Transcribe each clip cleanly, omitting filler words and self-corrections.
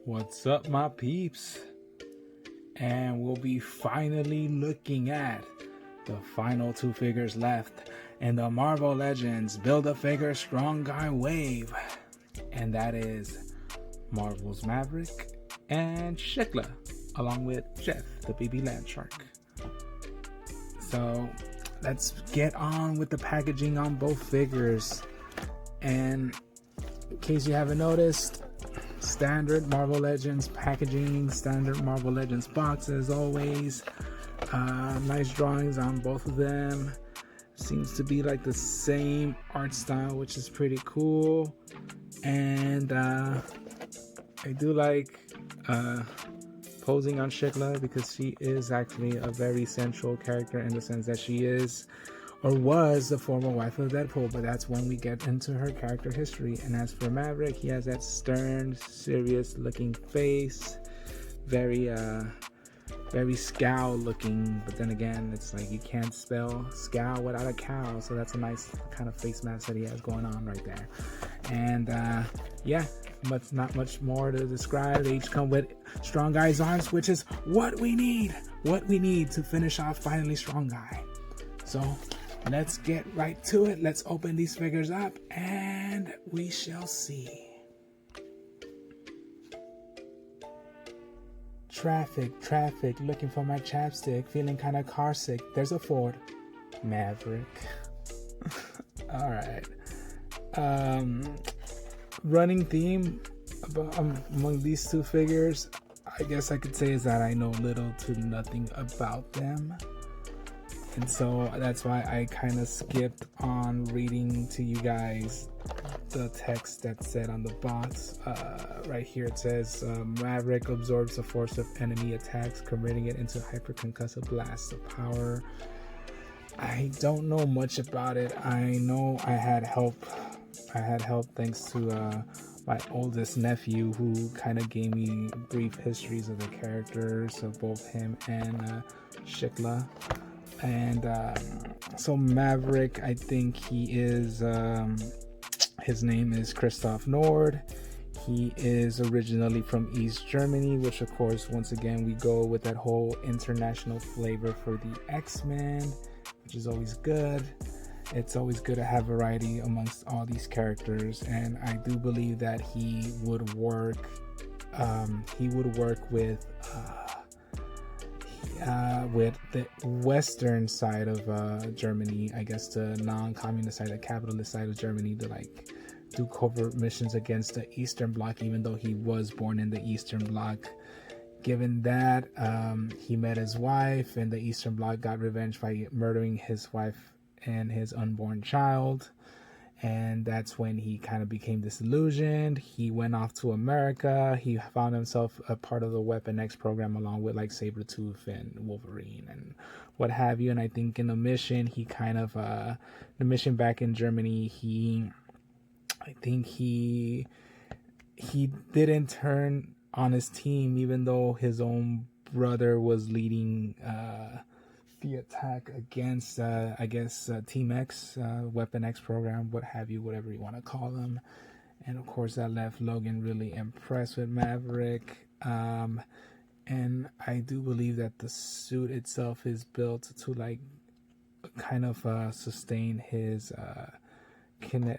What's up, my peeps? And we'll be finally looking at the final two figures left in the Marvel Legends Build-A-Figure Strong Guy wave. And that is Marvel's Maverick and Shiklah, along with Jeff, the baby land shark. So let's get on with the packaging on both figures. And in case you haven't noticed, standard Marvel Legends packaging, standard Marvel Legends box as always. Nice drawings on both of them. Seems to be like the same art style, which is pretty cool. And I do like posing on Shiklah because she is actually a very central character in the sense that she is or was the former wife of Deadpool, but that's when we get into her character history. And as for Maverick, he has that stern, serious looking face, very scowl looking, but then again, it's like you can't spell scowl without a cow, so that's a nice kind of face mask that he has going on right there. And yeah, not much more to describe. They each come with Strong Guy's arms, which is what we need to finish off finally Strong Guy. So let's get right to it. Let's open these figures up and we shall see. Traffic, looking for my chapstick, feeling kind of car sick. There's a Ford. Maverick. All right. Running theme among these two figures, I guess I could say, is that I know little to nothing about them. And so that's why I kind of skipped on reading to you guys the text that said on the box. Right here it says, Maverick absorbs the force of enemy attacks, converting it into hyperconcussive blasts of power. I don't know much about it. I know I had help thanks to my oldest nephew, who kind of gave me brief histories of the characters of both him and Shiklah. And so Maverick, I think he is, his name is Christoph Nord. He is originally from East Germany, which of course, once again, we go with that whole international flavor for the X-Men, which is always good. It's always good to have variety amongst all these characters, and I do believe that he would work with the western side of Germany, I guess the non-communist side, the capitalist side of Germany, to like do covert missions against the Eastern Bloc, even though he was born in the Eastern Bloc. Given that he met his wife, and the Eastern Bloc got revenge by murdering his wife and his unborn child, and that's when he kind of became disillusioned. He went off to America. He found himself a part of the Weapon X program, along with like Sabretooth and Wolverine and what have you. And I think in the mission, he kind of the mission back in Germany, I think he didn't turn on his team, even though his own brother was leading the attack against, I guess, Team X, Weapon X program, what have you, whatever you want to call them. And of course, that left Logan really impressed with Maverick. And I do believe that the suit itself is built to like kind of sustain his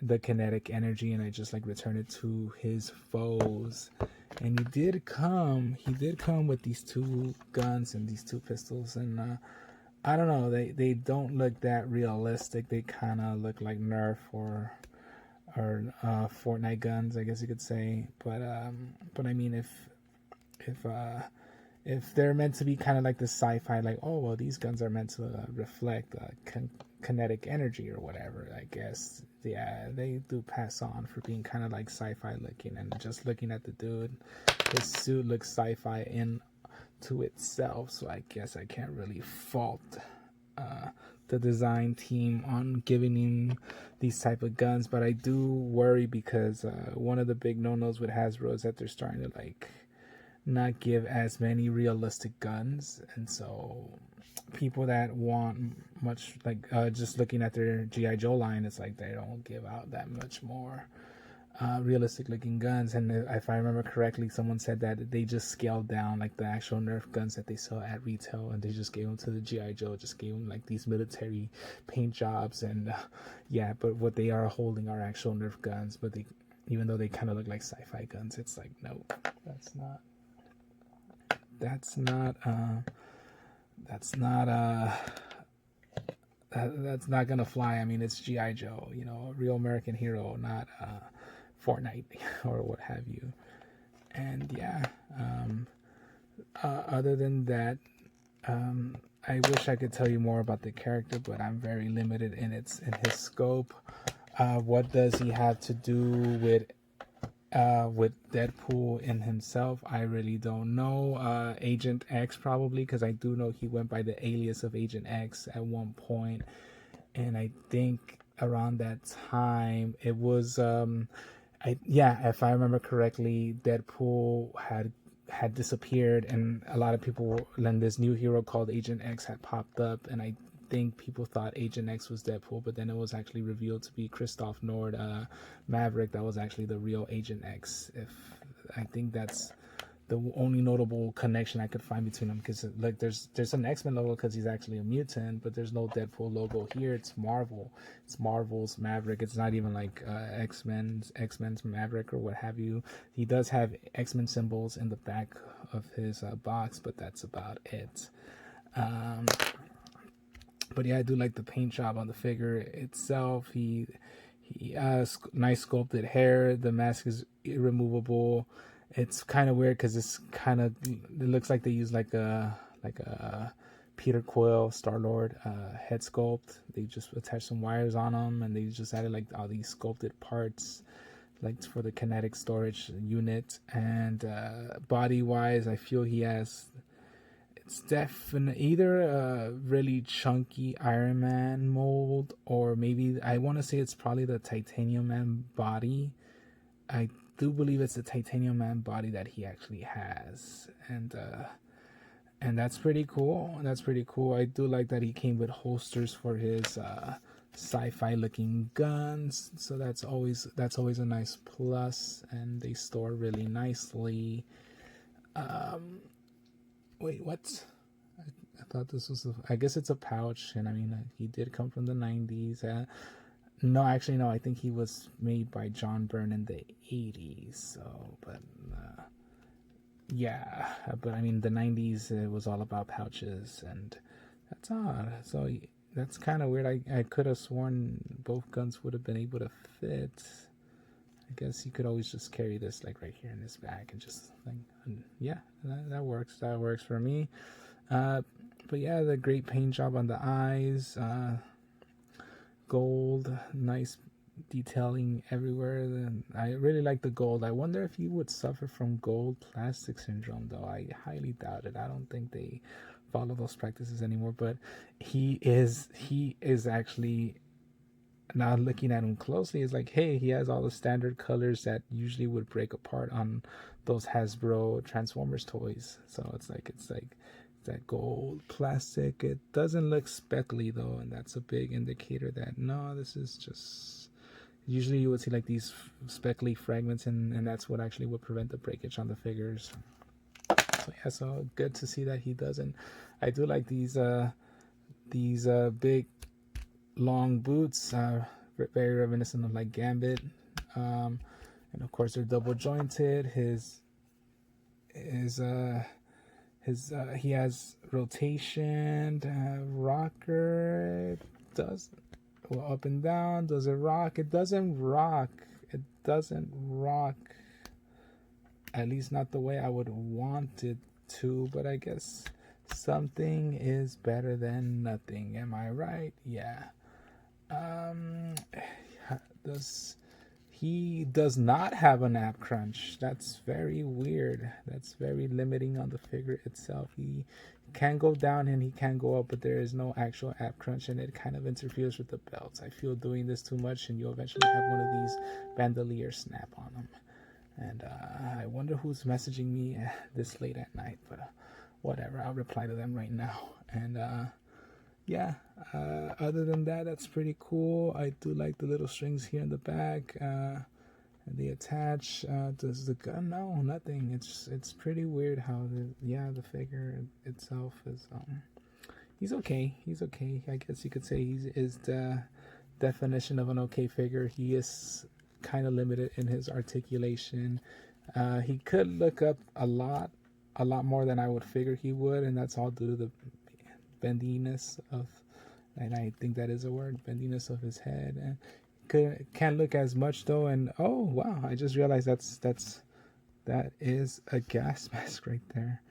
the kinetic energy, and I just like return it to his foes. And he did come with these two guns and these two pistols, and I don't know, they don't look that realistic. They kind of look like Nerf or Fortnite guns, I guess you could say. But I mean, if they're meant to be kind of like the sci-fi, like, oh well, these guns are meant to reflect kinetic energy or whatever, I guess, yeah, they do pass on for being kind of like sci-fi looking. And just looking at the dude, his suit looks sci-fi in to itself, so I guess I can't really fault the design team on giving him these type of guns. But I do worry because one of the big no-nos with Hasbro is that they're starting to like not give as many realistic guns, and so people that want much, like just looking at their G.I. Joe line, it's like they don't give out that much more. realistic looking guns. And if I remember correctly, someone said that they just scaled down like the actual Nerf guns that they sell at retail, and they just gave them to the GI Joe, just gave them like these military paint jobs. And yeah, but what they are holding are actual Nerf guns. But they, even though they kind of look like sci-fi guns, it's like, no, that's not that's not that's not that's not gonna fly. I mean, it's GI Joe, you know, a real American hero, not Fortnite or what have you. And yeah, other than that, I wish I could tell you more about the character, but I'm very limited in his scope. What does he have to do with Deadpool in himself? I really don't know. Agent X probably, because I do know he went by the alias of Agent X at one point, and I think around that time it was if I remember correctly, Deadpool had disappeared, and a lot of people, then this new hero called Agent X had popped up, and I think people thought Agent X was Deadpool, but then it was actually revealed to be Christoph Nord, Maverick. That was actually the real Agent X. If I think that's the only notable connection I could find between them, because like there's an X-Men logo because he's actually a mutant, but there's no Deadpool logo here. It's Marvel. It's Marvel's Maverick. It's not even like X-Men's Maverick or what have you. He does have X-Men symbols in the back of his box, but that's about it. But yeah, I do like the paint job on the figure itself. He nice sculpted hair. The mask is irremovable. It's kind of weird because it looks like they use like a Peter Quill Star-Lord head sculpt. They just attached some wires on them, and they just added like all these sculpted parts like for the kinetic storage unit. And body wise, I feel it's definitely either a really chunky Iron Man mold, or maybe I want to say it's probably the Titanium Man body. I do believe it's the Titanium Man body that he actually has, and that's pretty cool. I do like that he came with holsters for his sci-fi looking guns, so that's always a nice plus, and they store really nicely. Wait, what? I thought this was I guess it's a pouch, and I mean he did come from the 90s. No, actually, no. I think he was made by John Byrne in the 80s. So, but yeah. But I mean, the 90s, it was all about pouches, and that's odd. So that's kind of weird. I could have sworn both guns would have been able to fit. I guess you could always just carry this like right here in this bag and just like, yeah, that works. That works for me. But yeah, the great paint job on the eyes. Gold, nice detailing everywhere. I really like the gold. I wonder if you would suffer from gold plastic syndrome, though. I highly doubt it. I don't think they follow those practices anymore. But he is actually, now looking at him closely, is like, hey, he has all the standard colors that usually would break apart on those Hasbro Transformers toys. So it's like that gold plastic. It doesn't look speckly though, and that's a big indicator that no, this is just, usually you would see like these speckly fragments, and that's what actually would prevent the breakage on the figures. So yeah, so good to see that he doesn't. I do like these big long boots, very reminiscent of like Gambit, and of course they're double jointed. He has rotation, rocker. It does well up and down. Does it rock? It doesn't rock. It doesn't rock. At least not the way I would want it to. But I guess something is better than nothing. Am I right? Yeah. He does not have an ab crunch. That's very weird. That's very limiting on the figure itself. He can go down and he can go up, but there is no actual ab crunch, and it kind of interferes with the belts. I feel doing this too much, and you'll eventually have one of these bandoliers snap on them. And I wonder who's messaging me this late at night, but whatever. I'll reply to them right now. And yeah, other than that, that's pretty cool. I do like the little strings here in the back, and They attach does the gun? No, nothing. It's pretty weird how the figure itself is he's okay. He's okay. I guess you could say he's is the definition of an okay figure. He is kind of limited in his articulation. He could look up a lot more than I would figure he would, and that's all due to the bendiness of, and I think that is a word, bendiness of his head. And can't look as much though. And oh wow, I just realized that is a gas mask right there.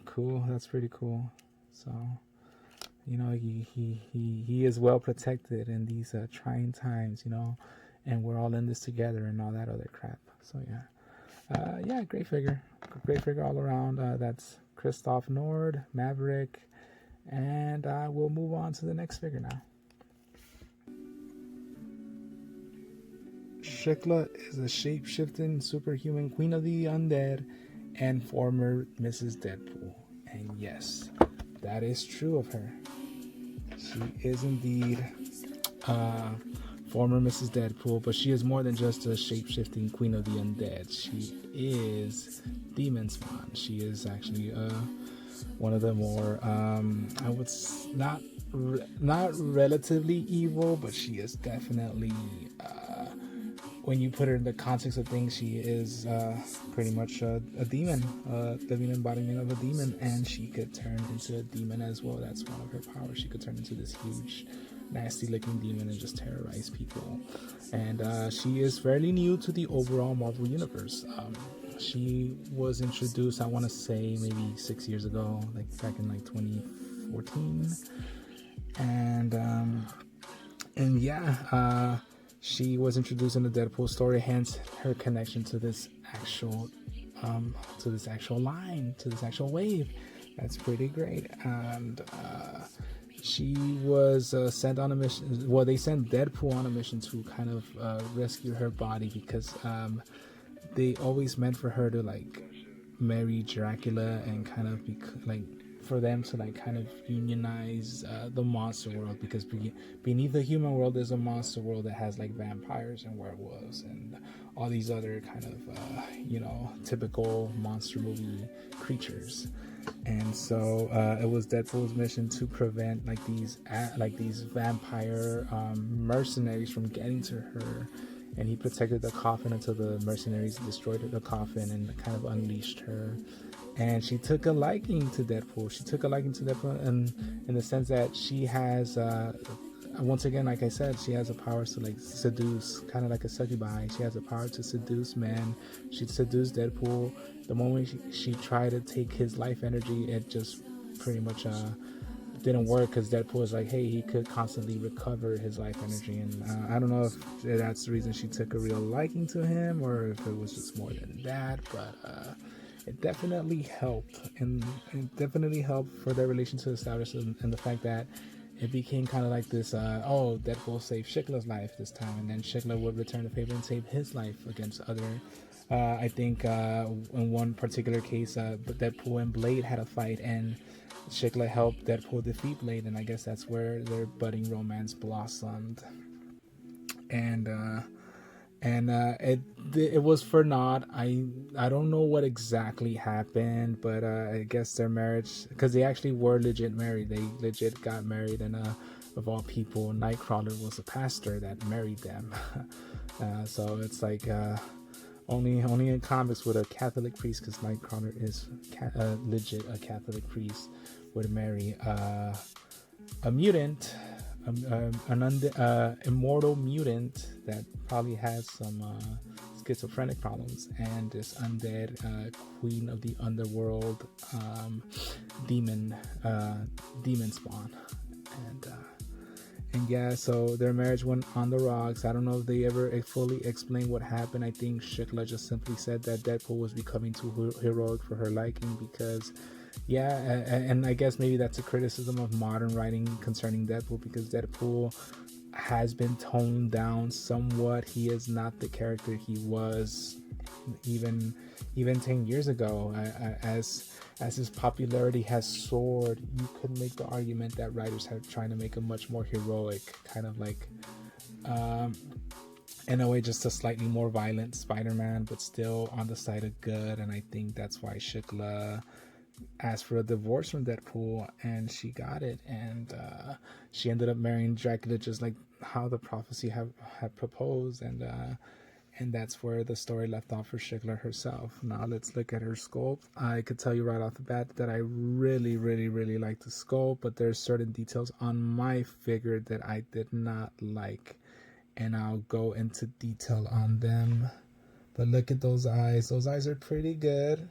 Cool, that's pretty cool. So you know, he is well protected in these trying times, you know, and we're all in this together and all that other crap. So yeah, great figure all around. That's Christoph Nord, Maverick, and we'll move on to the next figure now. Shiklah is a shape-shifting superhuman queen of the undead and former Mrs. Deadpool. And yes, that is true of her. She is indeed former Mrs. Deadpool, but she is more than just a shape-shifting queen of the undead. She is Demon Spawn. She is actually one of the more, I would not relatively evil, but she is definitely, when you put her in the context of things, she is pretty much a demon, living embodiment of a demon, and she could turn into a demon as well. That's one of her powers. She could turn into this huge, nasty-looking demon and just terrorize people. And she is fairly new to the overall Marvel universe. She was introduced, I want to say, maybe 6 years ago, like back in like 2014, and yeah. She was introduced in the Deadpool story, hence her connection to this actual line, to this actual wave. That's pretty great. And she was sent on a mission. Well, they sent Deadpool on a mission to kind of rescue her body, because they always meant for her to like marry Dracula and kind of be like, for them to like kind of unionize the monster world, because beneath the human world there's a monster world that has like vampires and werewolves and all these other kind of typical monster movie creatures. And so it was Deadpool's mission to prevent like these vampire mercenaries from getting to her, and he protected the coffin until the mercenaries destroyed the coffin and kind of unleashed her. And she took a liking to Deadpool. In the sense that she has, once again, like I said, she has a power to like seduce, kind of like a succubi. She has a power to seduce men. She seduced Deadpool. The moment she tried to take his life energy, it just pretty much didn't work, because Deadpool is like, hey, he could constantly recover his life energy. And I don't know if that's the reason she took a real liking to him, or if it was just more than that, but it definitely helped, and it definitely helped for their relation to establish, and the fact that it became kind of like this, Deadpool saved Shiklah's life this time, and then Shiklah would return the favor and save his life against other. I think in one particular case, Deadpool and Blade had a fight, and Shiklah helped Deadpool defeat Blade, and I guess that's where their budding romance blossomed. And it was for naught. I don't know what exactly happened, but I guess their marriage, because they actually were legit married. They legit got married, and of all people, Nightcrawler was a pastor that married them. So it's like only in comics would a Catholic priest, because Nightcrawler is legit a Catholic priest, would marry a mutant. An immortal mutant that probably has some schizophrenic problems, and this undead queen of the underworld, demon spawn, and yeah, so their marriage went on the rocks. I don't know if they ever fully explained what happened. I think Shiklah just simply said that Deadpool was becoming too heroic for her liking, because yeah, and I guess maybe that's a criticism of modern writing concerning Deadpool, because Deadpool has been toned down somewhat. He is not the character he was even 10 years ago. As his popularity has soared, you could make the argument that writers have tried to make him much more heroic, kind of like in a way just a slightly more violent Spider-Man, but still on the side of good. And I think that's why Shiklah asked for a divorce from Deadpool, and she got it, and she ended up marrying Dracula just like how the prophecy had proposed, and that's where the story left off for Shiklah herself. Now let's look at her sculpt. I could tell you right off the bat that I really, really, really like the sculpt, but there's certain details on my figure that I did not like, and I'll go into detail on them. But look at those eyes. Those eyes are pretty good.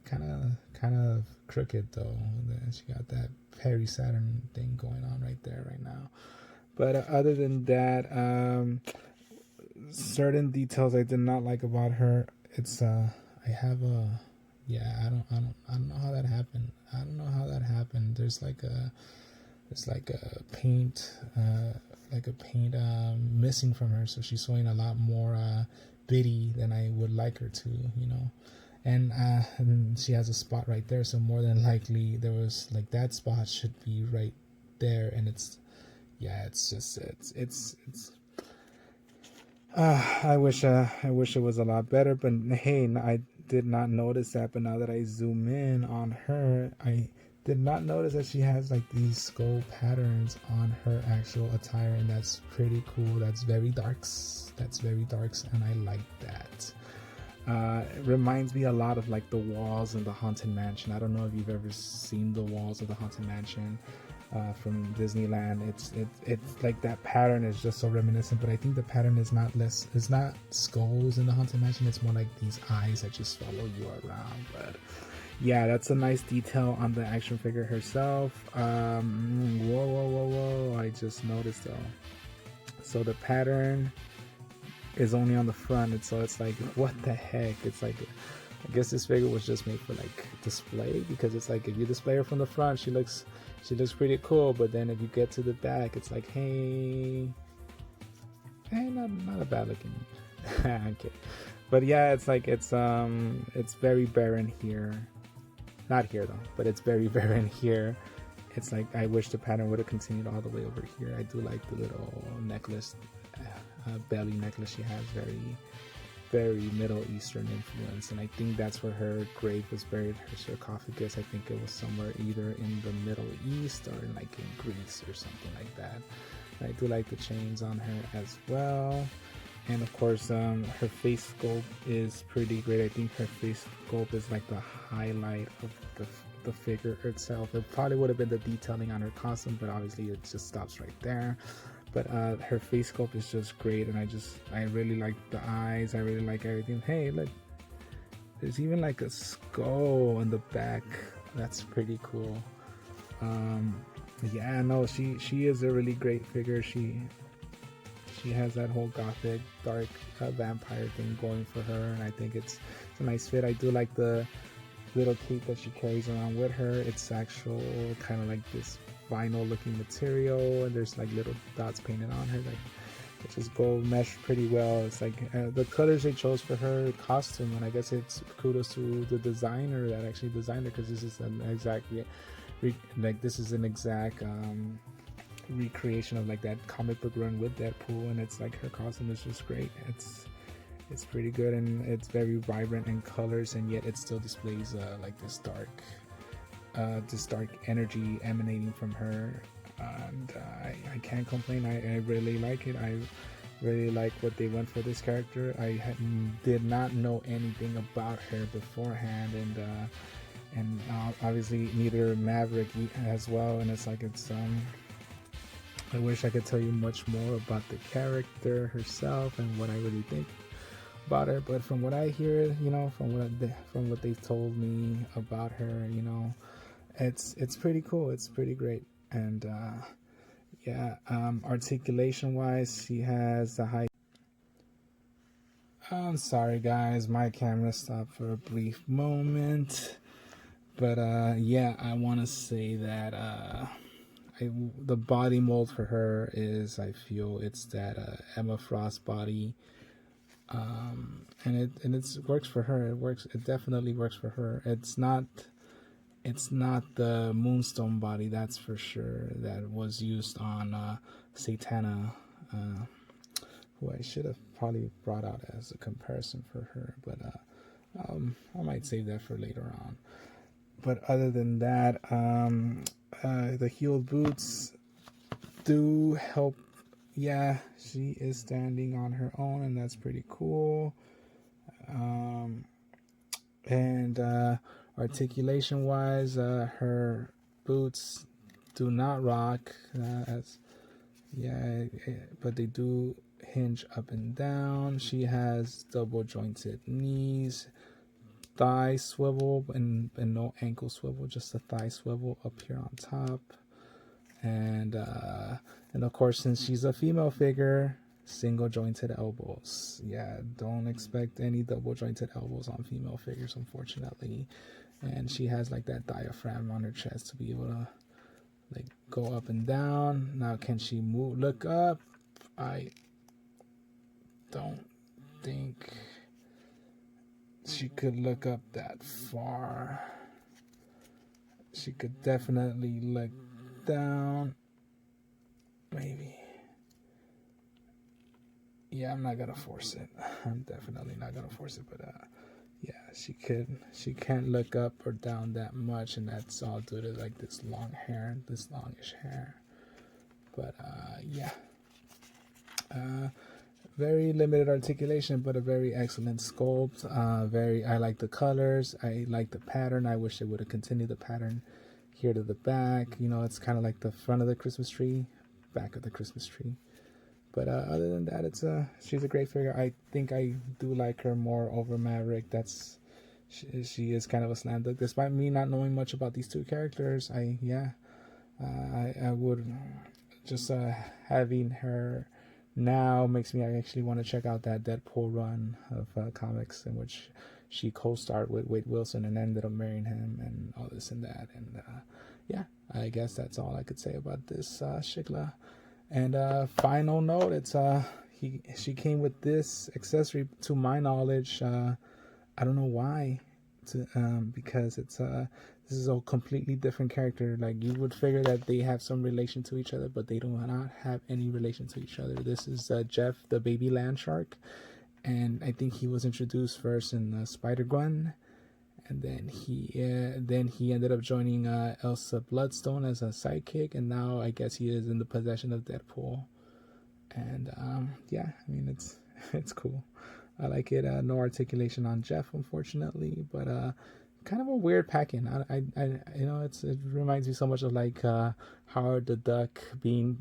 Kind of crooked though. Then she got that Perry Saturn thing going on right there right now. But other than that, certain details I did not like about her. It's I have a yeah. I don't know how that happened. I don't know how that happened. There's like a paint missing from her, so she's showing a lot more bitty than I would like her to, you know. And she has a spot right there, so more than likely there was like that spot should be right there, and it's I wish it was a lot better, but hey, I did not notice that. But now that I zoom in on her, I did not notice that she has like these skull patterns on her actual attire, and that's pretty cool. That's very darks. And I like that. It reminds me a lot of like the walls in the Haunted Mansion. I don't know if you've ever seen the walls of the Haunted Mansion from Disneyland. It's like that pattern is just so reminiscent, but I think the pattern is not skulls in the Haunted Mansion. It's more like these eyes that just follow you around. But yeah, that's a nice detail on the action figure herself. Whoa! I just noticed though. So the pattern is only on the front, so it's like, what the heck? It's like, I guess this figure was just made for like display, because it's like if you display her from the front, she looks pretty cool, but then if you get to the back, it's like, hey, not a bad looking. Okay, but yeah, it's like it's very barren here. Not here though, but it's very barren here. It's like I wish the pattern would have continued all the way over here. I do like the little necklace. Belly necklace she has, very Middle Eastern influence, and I think that's where her grave was buried, her sarcophagus. I think it was somewhere either in the Middle East or like in Greece or something like that. I do like the chains on her as well, and of course her face sculpt is pretty great. I think her face sculpt is like the highlight of the figure itself. It probably would have been the detailing on her costume, but obviously it just stops right there. But her face sculpt is just great, and I really like the eyes. I really like everything. Hey, look, there's even like a skull in the back. That's pretty cool. Yeah, no, she is a really great figure. She has that whole gothic dark vampire thing going for her, and I think it's a nice fit. I do like the little cape that she carries around with her. It's actual kind of like this vinyl looking material, and there's like little dots painted on her, like it just go mesh pretty well. It's like the colors they chose for her costume, and I guess it's kudos to the designer that actually designed it, because this is an exact recreation of like that comic book run with Deadpool, and it's like her costume is just great. It's pretty good, and it's very vibrant in colors, and yet it still displays like this dark energy emanating from her, and I can't complain. I really like it. I really like what they went for this character. I did not know anything about her beforehand, and obviously neither Maverick as well, and it's like I wish I could tell you much more about the character herself and what I really think about her, but from what I hear, you know, from what they've told me about her, you know, it's pretty cool. It's pretty great. And articulation wise, she has the high. I'm sorry guys, my camera stopped for a brief moment, but I want to say that the body mold for her is, I feel it's that Emma Frost body, and it works for her. It definitely works for her. It's not the Moonstone body, that's for sure, that was used on Satana, who I should have probably brought out as a comparison for her, but I might save that for later on. But other than that, the heeled boots do help. Yeah, she is standing on her own, and that's pretty cool. And articulation wise, her boots do not rock but they do hinge up and down. She has double jointed knees, thigh swivel, and no ankle swivel, just a thigh swivel up here on top. And of course, since she's a female figure, single jointed elbows. Yeah, don't expect any double jointed elbows on female figures, unfortunately. And she has like that diaphragm on her chest to be able to like go up and down. Now, can she look up? I don't think she could look up that far. She could definitely look down. Maybe. Yeah, I'm not gonna force it. I'm definitely not gonna force it, but yeah, she can't look up or down that much, and that's all due to like this long hair, this longish hair. But yeah, very limited articulation, but a very excellent sculpt. I like the colors. I like the pattern. I wish they would have continued the pattern here to the back. You know, it's kind of like the front of the Christmas tree, back of the Christmas tree. But other than that, she's a great figure. I think I do like her more over Maverick. She is kind of a slam dunk. Despite me not knowing much about these two characters, I would just having her now makes me actually want to check out that Deadpool run of comics in which she co-starred with Wade Wilson and ended up marrying him and all this and that. And yeah, I guess that's all I could say about this Shiklah. And final note, it's she came with this accessory. To my knowledge, I don't know why, because it's this is a completely different character. Like, you would figure that they have some relation to each other, but they do not have any relation to each other. This is Jeff, the baby land shark, and I think he was introduced first in Spider-Gwen. And then he ended up joining Elsa Bloodstone as a sidekick, and now I guess he is in the possession of Deadpool. And yeah, I mean, it's cool. I like it. No articulation on Jeff, unfortunately, but kind of a weird packing. I you know, it reminds me so much of like Howard the Duck being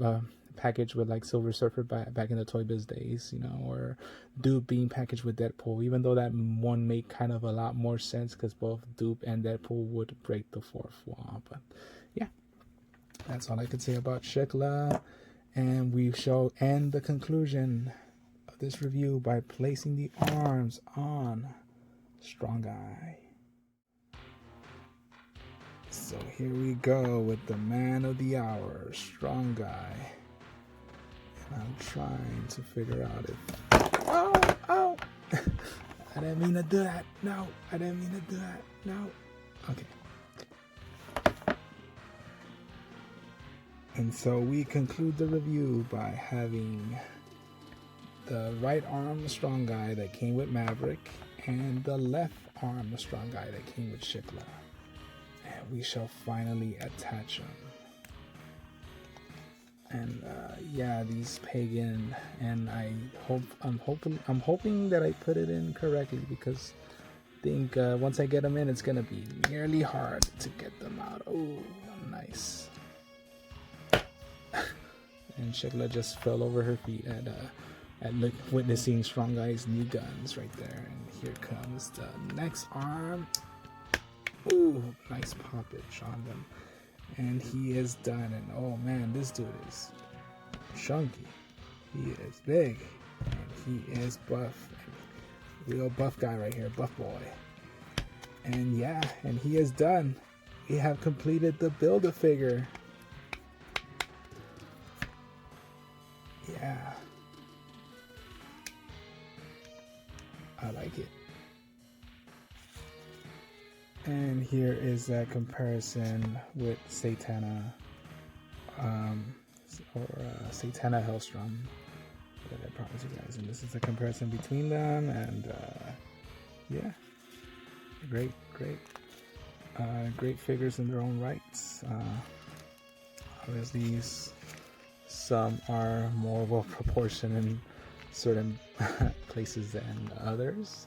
packaged with like Silver Surfer back in the Toy Biz days, you know, or Dupe being packaged with Deadpool, even though that one made kind of a lot more sense because both Dupe and Deadpool would break the fourth wall. But yeah, that's all I could say about Shiklah, and we shall end the conclusion of this review by placing the arms on Strong Guy. So here we go with the man of the hour, Strong Guy. I'm trying to figure out if... Oh! I didn't mean to do that. No, I didn't mean to do that. No. Okay. And so we conclude the review by having the right arm, the Strong Guy that came with Maverick, and the left arm, the Strong Guy that came with Shiklah. And we shall finally attach them. And yeah, these pagan, and I'm hoping that I put it in correctly, because I think once I get them in, it's gonna be nearly hard to get them out. Oh, nice. And Shiklah just fell over her feet at witnessing Strong Guy's new guns right there. And here comes the next arm. Ooh, nice poppage on them. And he is done, and oh man, this dude is chunky. He is big, and he is buff. Real buff guy right here, buff boy. And yeah, and he is done. We have completed the Build-A-Figure. Yeah. I like it. And here is that comparison with Satana, or Satana Hellstrom. But I promise you guys, and this is a comparison between them, and yeah, great figures in their own rights. Obviously, some are more well proportioned in certain places than others,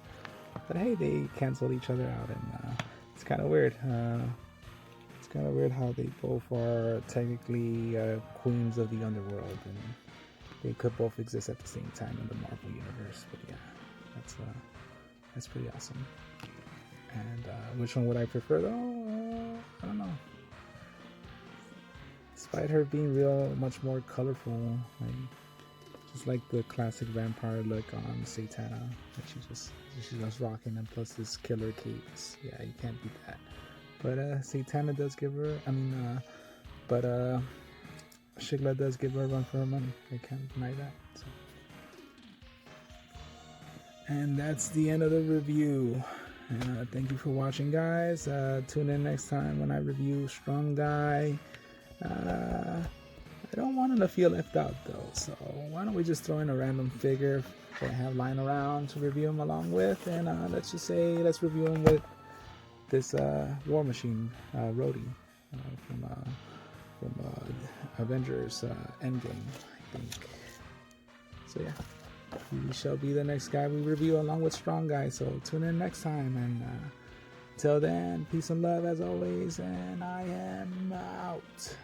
but hey, they cancel each other out, and it's kind of weird. It's kind of weird how they both are technically queens of the underworld, and they could both exist at the same time in the Marvel universe. But yeah, that's pretty awesome. And which one would I prefer though? I don't know. Despite her being much more colorful, like, just like the classic vampire look on Satana that she's just rocking, and plus this killer capes. Yeah, you can't beat that. But Satana does give her, Shiklah does give her a run for her money. I can't deny that. So. And that's the end of the review. Thank you for watching, guys. Tune in next time when I review Strong Guy. I don't want him to feel left out though, so why don't we just throw in a random figure that I have lying around to review him along with, and let's review him with this War Machine Rhodey from Avengers Endgame, I think. So yeah, he shall be the next guy we review along with Strong Guy, so tune in next time, and till then, peace and love as always, and I am out.